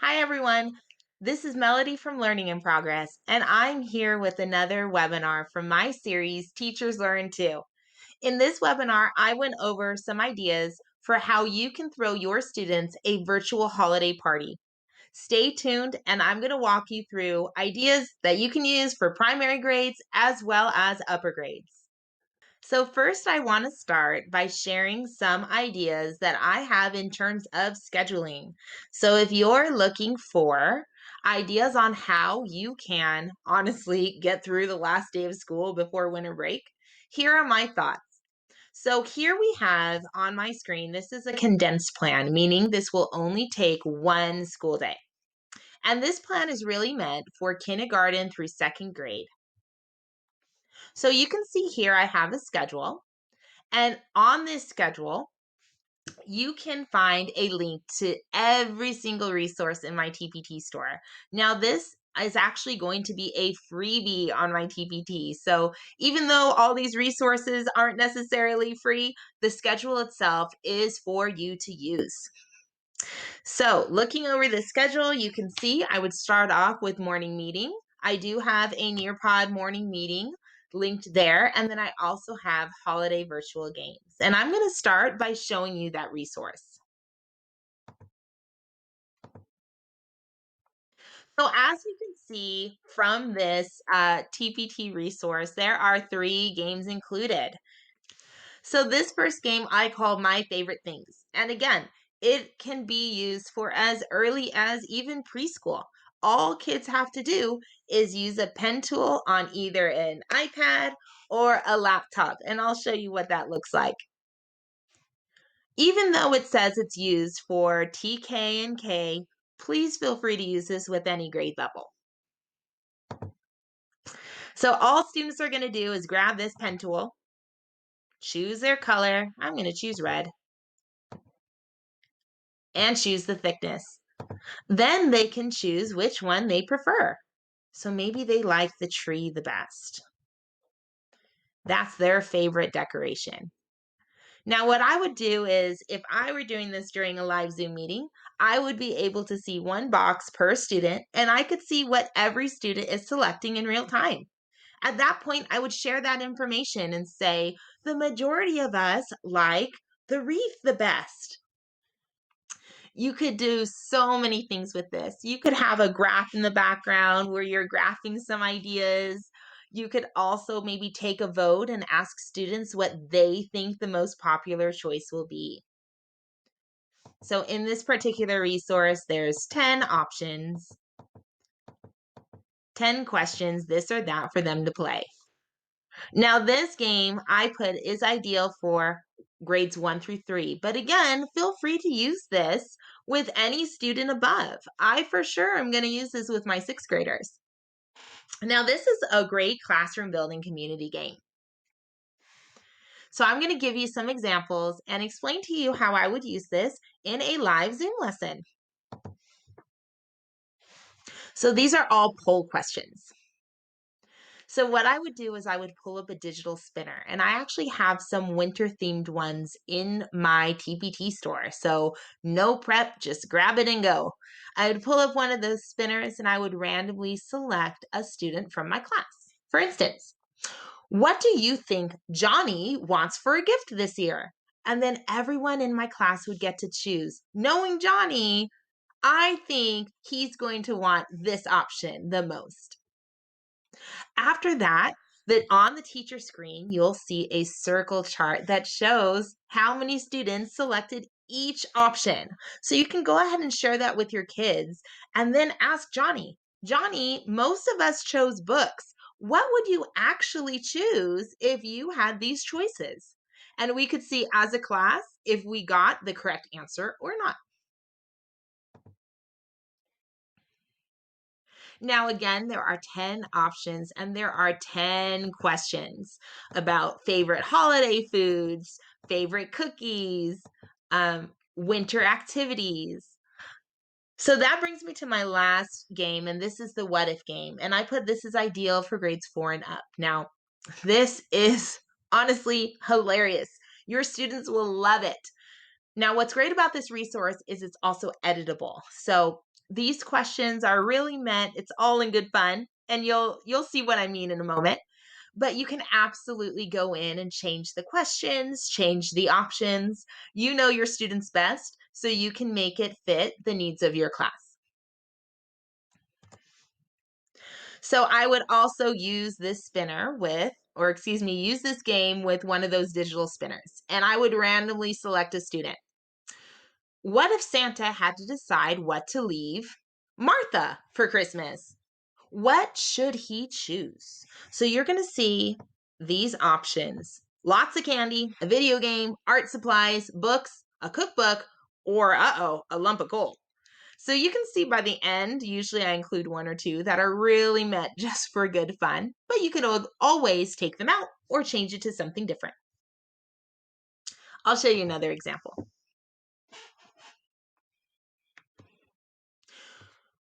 Hi, everyone. This is Melody from Learning in Progress, and I'm here with another webinar from my series, Teachers Learn Too. In this webinar, I went over some ideas for how you can throw your students a virtual holiday party. Stay tuned, and I'm going to walk you through ideas that you can use for primary grades as well as upper grades. So first, I want to start by sharing some ideas that I have in terms of scheduling. So if you're looking for ideas on how you can honestly get through the last day of school before winter break, here are my thoughts. So here we have on my screen, this is a condensed plan, meaning this will only take one school day. And this plan is really meant for kindergarten through second grade. So you can see here I have a schedule. And on this schedule, you can find a link to every single resource in my TPT store. Now, this is actually going to be a freebie on my TPT. So even though all these resources aren't necessarily free, the schedule itself is for you to use. So looking over the schedule, you can see I would start off with morning meeting. I do have a NearPod morning meeting linked there. And then I also have holiday virtual games. And I'm going to start by showing you that resource. So as you can see from this TPT resource, there are 3 games included. So this first game I call My Favorite Things. And again, it can be used for as early as even preschool. All kids have to do is use a pen tool on either an iPad or a laptop. And I'll show you what that looks like. Even though it says it's used for TK and K, please feel free to use this with any grade level. So all students are going to do is grab this pen tool, choose their color. I'm going to choose red. And choose the thickness. Then they can choose which one they prefer. So maybe they like the tree the best. That's their favorite decoration. Now, what I would do is, if I were doing this during a live Zoom meeting, I would be able to see one box per student, and I could see what every student is selecting in real time. At that point, I would share that information and say, the majority of us like the wreath the best. You could do so many things with this. You could have a graph in the background where you're graphing some ideas. You could also maybe take a vote and ask students what they think the most popular choice will be. So in this particular resource, there's 10 options, 10 questions, this or that for them to play. Now, this game I put is ideal for grades 1 through 3. But again, feel free to use this with any student above. I for sure am going to use this with my 6th graders. Now, this is a great classroom building community game. So I'm going to give you some examples and explain to you how I would use this in a live Zoom lesson. So these are all poll questions. So what I would do is I would pull up a digital spinner, and I actually have some winter themed ones in my TPT store. So no prep, just grab it and go. I would pull up one of those spinners and I would randomly select a student from my class. For instance, what do you think Johnny wants for a gift this year? And then everyone in my class would get to choose. Knowing Johnny, I think he's going to want this option the most. After that, on the teacher screen, you'll see a circle chart that shows how many students selected each option. So you can go ahead and share that with your kids and then ask Johnny, Johnny, most of us chose books. What would you actually choose if you had these choices? And we could see as a class if we got the correct answer or not. Now, again, there are 10 options and there are 10 questions about favorite holiday foods, favorite cookies, winter activities. So that brings me to my last game, and this is the what if game. And I put this is ideal for grades 4 and up. Now, this is honestly hilarious. Your students will love it. Now, what's great about this resource is it's also editable. So These questions are really meant, it's all in good fun, and you'll see what I mean in a moment. But you can absolutely go in and change the questions, change the options. You know your students best, so you can make it fit the needs of your class. So I would also use this spinner with, or excuse me, use this game with one of those digital spinners. And I would randomly select a student. What if Santa had to decide what to leave Martha for Christmas? What should he choose? So you're going to see these options: lots of candy, a video game, art supplies, books, a cookbook, or a lump of coal. So you can see by the end, usually I include one or two that are really meant just for good fun, but you can always take them out or change it to something different. I'll show you another example.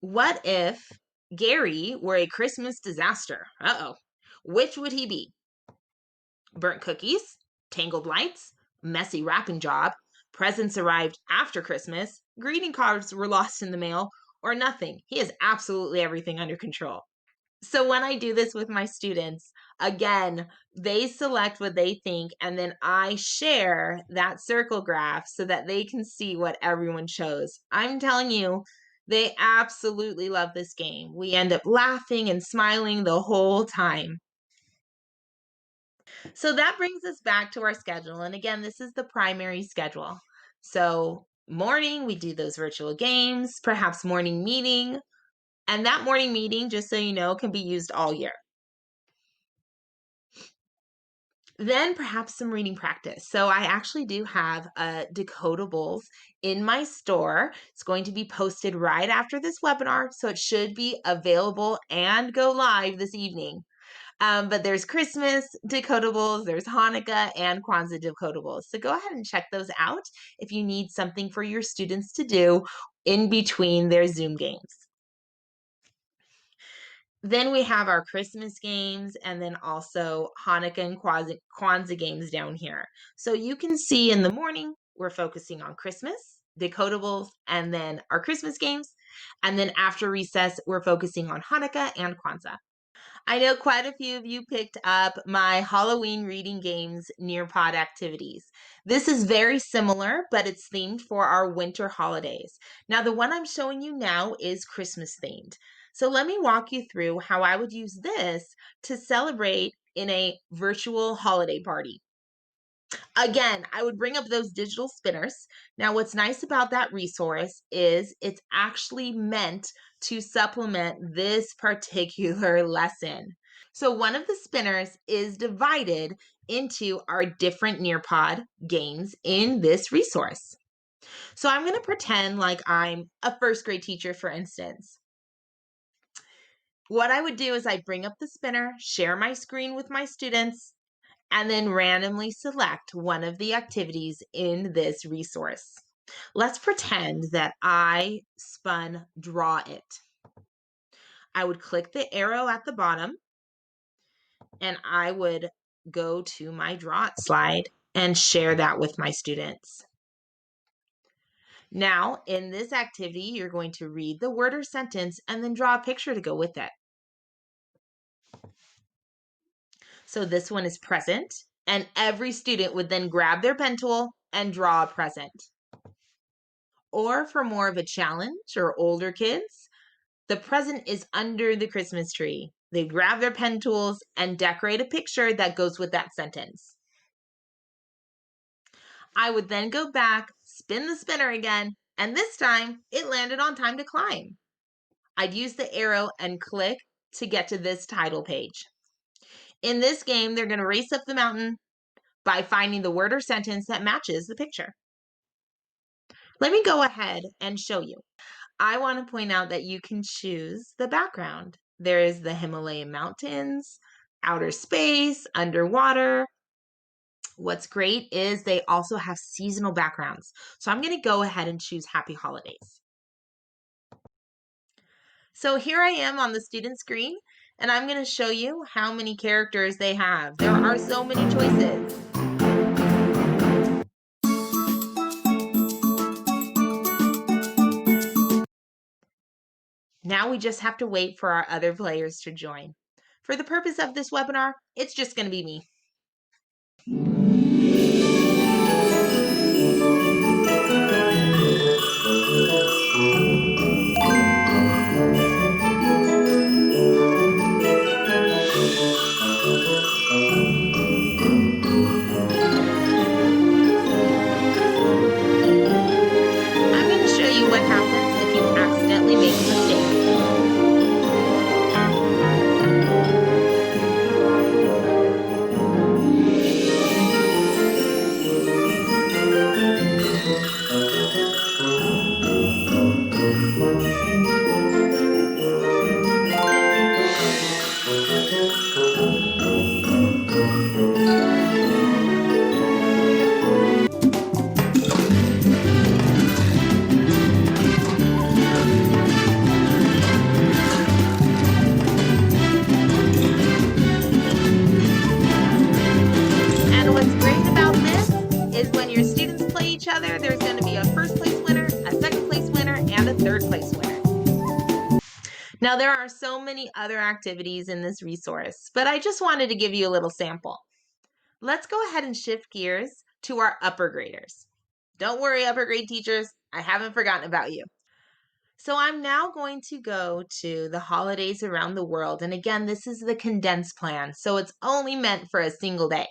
What if Gary were a Christmas disaster? Which would he be? Burnt cookies, tangled lights, messy wrapping job, presents arrived after Christmas, greeting cards were lost in the mail, or nothing. He has absolutely everything under control. So when I do this with my students, again, they select what they think, and then I share that circle graph so that they can see what everyone chose. I'm telling you, they absolutely love this game. We end up laughing and smiling the whole time. So that brings us back to our schedule. And again, this is the primary schedule. So morning, we do those virtual games, perhaps morning meeting. And that morning meeting, just so you know, can be used all year. Then perhaps some reading practice. So I actually do have decodables in my store. It's going to be posted right after this webinar, so it should be available and go live this evening. But there's Christmas decodables, there's Hanukkah and Kwanzaa decodables. So go ahead and check those out if you need something for your students to do in between their Zoom games. Then we have our Christmas games and then also Hanukkah and Kwanzaa games down here. So you can see in the morning, we're focusing on Christmas, decodables, and then our Christmas games. And then after recess, we're focusing on Hanukkah and Kwanzaa. I know quite a few of you picked up my Halloween reading games NearPod Activities. This is very similar, but it's themed for our winter holidays. Now, the one I'm showing you now is Christmas themed. So let me walk you through how I would use this to celebrate in a virtual holiday party. Again, I would bring up those digital spinners. Now, what's nice about that resource is it's actually meant to supplement this particular lesson. So one of the spinners is divided into our different Nearpod games in this resource. So I'm going to pretend like I'm a first grade teacher, for instance. What I would do is I'd bring up the spinner, share my screen with my students, and then randomly select one of the activities in this resource. Let's pretend that I spun Draw It. I would click the arrow at the bottom and I would go to my Draw It slide and share that with my students. Now, in this activity, you're going to read the word or sentence and then draw a picture to go with it. So this one is present, and every student would then grab their pen tool and draw a present. Or for more of a challenge or older kids, the present is under the Christmas tree. They grab their pen tools and decorate a picture that goes with that sentence. I would then go back, spin the spinner again, and this time it landed on Time to Climb. I'd use the arrow and click to get to this title page. In this game, they're going to race up the mountain by finding the word or sentence that matches the picture. Let me go ahead and show you. I want to point out that you can choose the background. There is the Himalayan mountains, outer space, underwater. What's great is they also have seasonal backgrounds. So I'm going to go ahead and choose Happy Holidays. So here I am on the student screen, and I'm going to show you how many characters they have. There are so many choices. Now we just have to wait for our other players to join. For the purpose of this webinar, it's just going to be me. I'm going to show you what happens if you accidentally make a mistake. And what's great about this is when your students play each other, there's going to be a first place winner, a second place winner, and a third place winner. Now, there are so many other activities in this resource, but I just wanted to give you a little sample. Let's go ahead and shift gears to our upper graders. Don't worry, upper grade teachers, I haven't forgotten about you. So I'm now going to go to the holidays around the world. And again, this is the condensed plan, so it's only meant for a single day.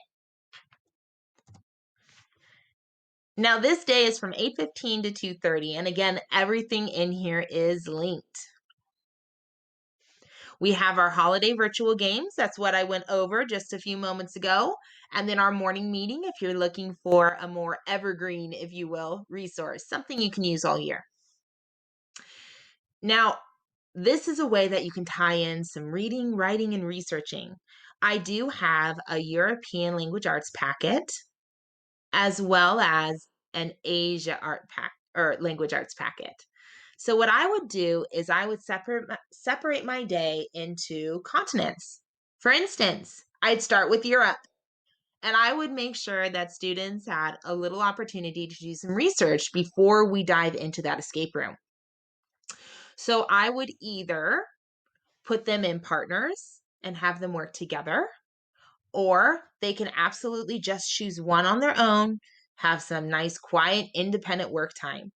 Now, this day is from 8:15 to 2:30, and again, everything in here is linked. We have our holiday virtual games. That's what I went over just a few moments ago. And then our morning meeting, if you're looking for a more evergreen, if you will, resource, something you can use all year. Now, this is a way that you can tie in some reading, writing, and researching. I do have a European language arts packet, as well as an Asia art pack or language arts packet. So what I would do is I would separate my day into continents. For instance, I'd start with Europe, and I would make sure that students had a little opportunity to do some research before we dive into that escape room. So I would either put them in partners and have them work together, or they can absolutely just choose one on their own, have some nice, quiet, independent work time.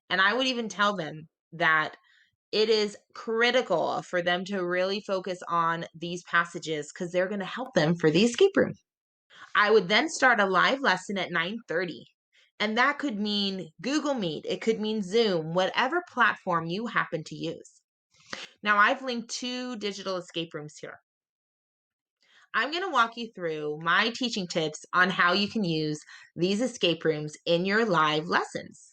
And I would even tell them that it is critical for them to really focus on these passages because they're going to help them for the escape room. I would then start a live lesson at 9:30. And that could mean Google Meet, it could mean Zoom, whatever platform you happen to use. Now, I've linked 2 digital escape rooms here. I'm going to walk you through my teaching tips on how you can use these escape rooms in your live lessons.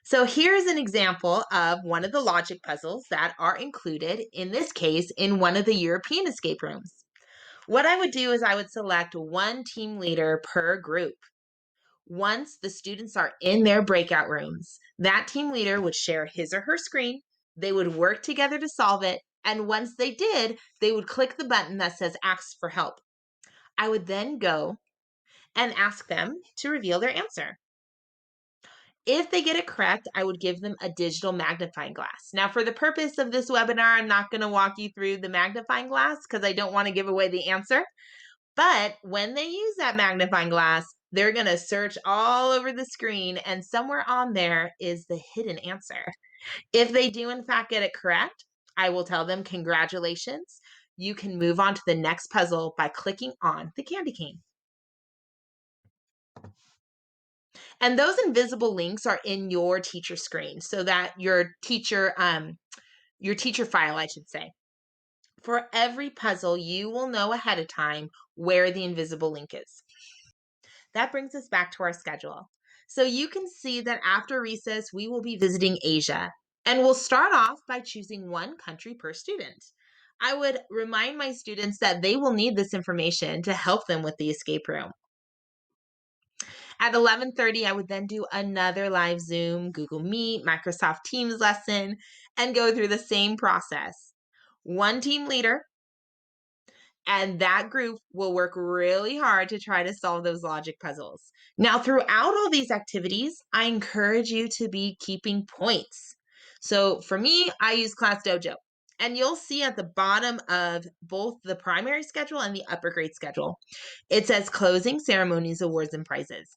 So here's an example of one of the logic puzzles that are included, in this case, in one of the European escape rooms. What I would do is I would select one team leader per group. Once the students are in their breakout rooms, that team leader would share his or her screen, they would work together to solve it, and once they did, they would click the button that says Ask for Help. I would then go and ask them to reveal their answer. If they get it correct, I would give them a digital magnifying glass. Now, for the purpose of this webinar, I'm not going to walk you through the magnifying glass because I don't want to give away the answer. But when they use that magnifying glass, they're going to search all over the screen, and somewhere on there is the hidden answer. If they do, in fact, get it correct, I will tell them, congratulations. You can move on to the next puzzle by clicking on the candy cane. And those invisible links are in your teacher screen so that your teacher file, I should say. For every puzzle, you will know ahead of time where the invisible link is. That brings us back to our schedule. So you can see that after recess, we will be visiting Asia. And we'll start off by choosing one country per student. I would remind my students that they will need this information to help them with the escape room. At 11:30, I would then do another live Zoom, Google Meet, Microsoft Teams lesson, and go through the same process. One team leader, and that group will work really hard to try to solve those logic puzzles. Now, throughout all these activities, I encourage you to be keeping points. So for me, I use Class Dojo. And you'll see at the bottom of both the primary schedule and the upper grade schedule, it says closing ceremonies, awards, and prizes.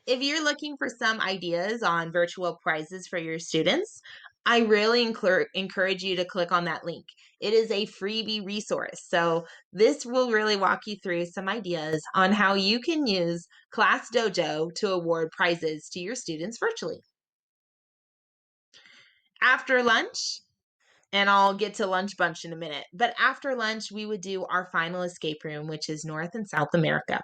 If you're looking for some ideas on virtual prizes for your students, I really encourage you to click on that link. It is a freebie resource. So, this will really walk you through some ideas on how you can use Class Dojo to award prizes to your students virtually. After lunch, and I'll get to lunch bunch in a minute, but after lunch, we would do our final escape room, which is North and South America.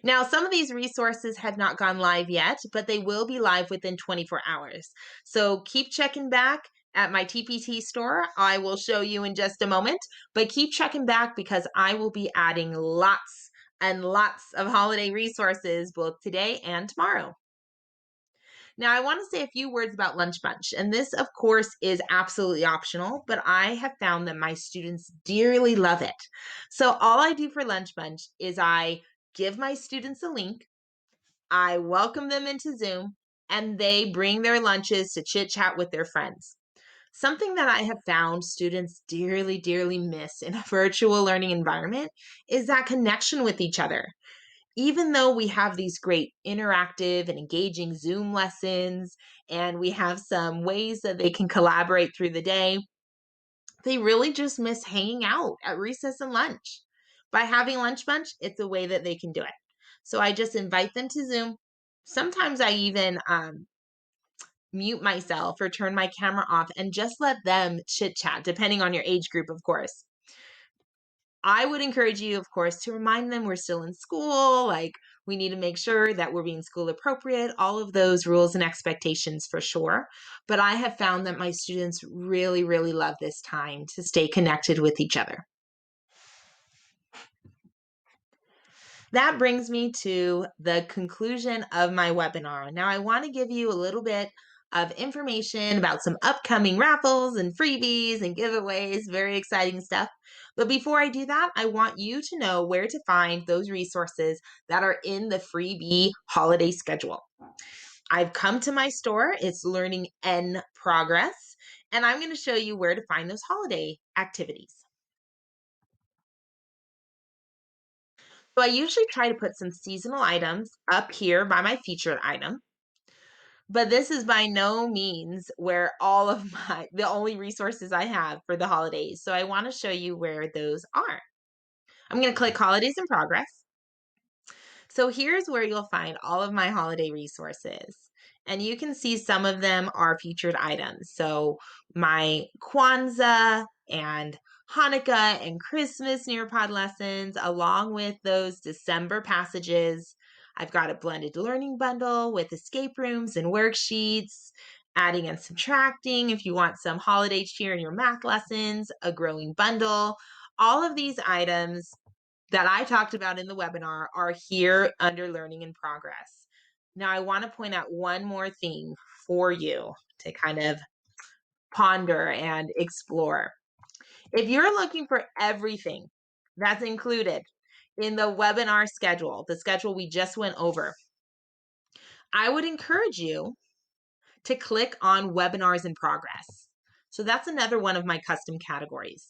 Now, some of these resources have not gone live yet, but they will be live within 24 hours. So keep checking back at my TPT store. I will show you in just a moment, but keep checking back because I will be adding lots and lots of holiday resources both today and tomorrow. Now, I want to say a few words about Lunch Bunch, and this, of course, is absolutely optional, but I have found that my students dearly love it. So, all I do for Lunch Bunch is I give my students a link, I welcome them into Zoom, and they bring their lunches to chit chat with their friends. Something that I have found students dearly, dearly miss in a virtual learning environment is that connection with each other. Even though we have these great interactive and engaging Zoom lessons, and we have some ways that they can collaborate through the day, they really just miss hanging out at recess and lunch. By having Lunch Bunch, it's a way that they can do it. So I just invite them to Zoom. Sometimes I even mute myself or turn my camera off and just let them chit chat, depending on your age group, of course. I would encourage you, of course, to remind them we're still in school, like we need to make sure that we're being school appropriate, all of those rules and expectations for sure. But I have found that my students really, really love this time to stay connected with each other. That brings me to the conclusion of my webinar. Now, I want to give you a little bit of information about some upcoming raffles and freebies and giveaways, very exciting stuff. But before I do that, I want you to know where to find those resources that are in the freebie holiday schedule. I've come to my store, it's Learning in Progress, and I'm going to show you where to find those holiday activities. So I usually try to put some seasonal items up here by my featured item. But this is by no means where all of the only resources I have for the holidays. So I want to show you where those are. I'm going to click Holidays in Progress. So here's where you'll find all of my holiday resources. And you can see some of them are featured items. So my Kwanzaa and Hanukkah and Christmas NearPod lessons, along with those December passages. I've got a blended learning bundle with escape rooms and worksheets, adding and subtracting if you want some holiday cheer in your math lessons, a growing bundle. All of these items that I talked about in the webinar are here under Learning in Progress. Now, I want to point out one more thing for you to kind of ponder and explore. If you're looking for everything that's included in the webinar schedule, the schedule we just went over, I would encourage you to click on Webinars in Progress. So that's another one of my custom categories.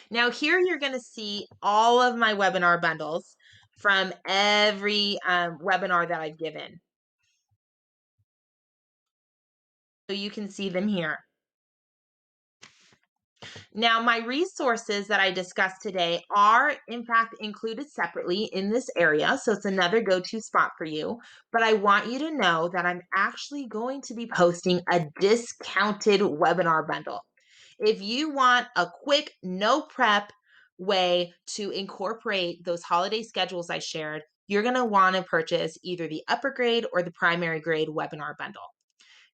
Now here you're going to see all of my webinar bundles from every webinar that I've given. So you can see them here. Now, my resources that I discussed today are, in fact, included separately in this area. So it's another go-to spot for you. But I want you to know that I'm actually going to be posting a discounted webinar bundle. If you want a quick, no prep way to incorporate those holiday schedules I shared, you're going to want to purchase either the upper grade or the primary grade webinar bundle.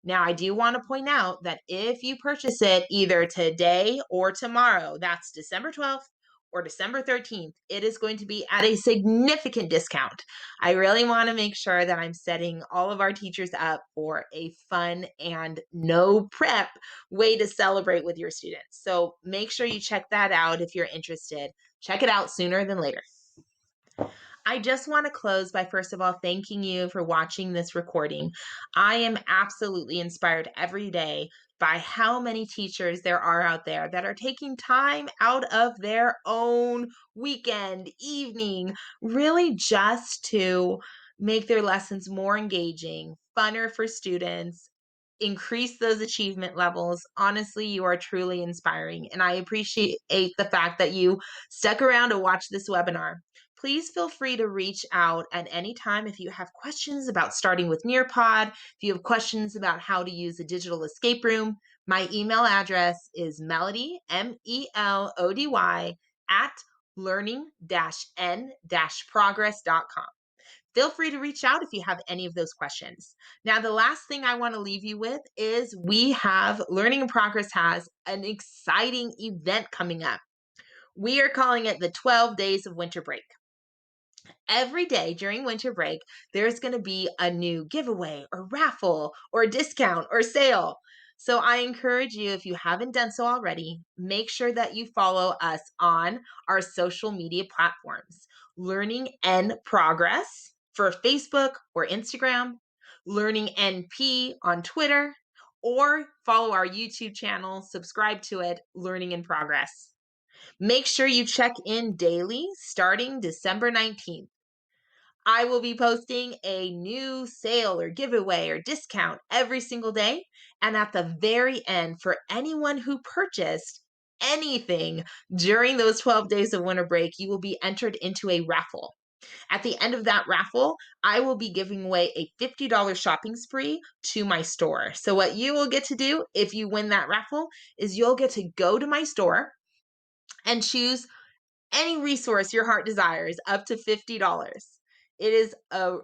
Now, I do want to point out that if you purchase it either today or tomorrow, that's December 12th or December 13th, it is going to be at a significant discount. I really want to make sure that I'm setting all of our teachers up for a fun and no prep way to celebrate with your students. So make sure you check that out if you're interested. Check it out sooner than later. I just want to close by first of all thanking you for watching this recording. I am absolutely inspired every day by how many teachers there are out there that are taking time out of their own weekend, evening, really just to make their lessons more engaging, funner for students, increase those achievement levels. Honestly, you are truly inspiring, and I appreciate the fact that you stuck around to watch this webinar. Please feel free to reach out at any time if you have questions about starting with NearPod, if you have questions about how to use a digital escape room. My email address is melody, MELODY, at learning-n-progress.com. Feel free to reach out if you have any of those questions. Now, the last thing I want to leave you with is Learning in Progress has an exciting event coming up. We are calling it the 12 Days of Winter Break. Every day during winter break, there's going to be a new giveaway or raffle or discount or sale. So I encourage you, if you haven't done so already, make sure that you follow us on our social media platforms. Learning N Progress for Facebook or Instagram, Learning NP on Twitter, or follow our YouTube channel, subscribe to it, Learning in Progress. Make sure you check in daily starting December 19th. I will be posting a new sale or giveaway or discount every single day. And at the very end, for anyone who purchased anything during those 12 days of winter break, you will be entered into a raffle. At the end of that raffle, I will be giving away a $50 shopping spree to my store. So what you will get to do if you win that raffle is you'll get to go to my store and choose any resource your heart desires up to $50. It is a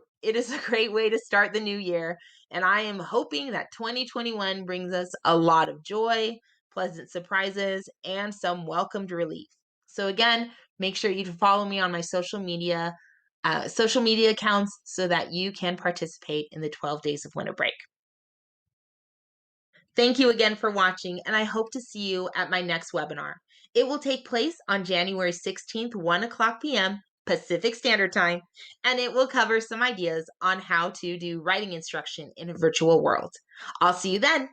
great way to start the new year, and I am hoping that 2021 brings us a lot of joy, pleasant surprises, and some welcomed relief. So again, make sure you follow me on my social media accounts so that you can participate in the 12 days of winter break. Thank you again for watching, and I hope to see you at my next webinar. It will take place on January 16th, 1 o'clock p.m. Pacific Standard Time, and it will cover some ideas on how to do writing instruction in a virtual world. I'll see you then.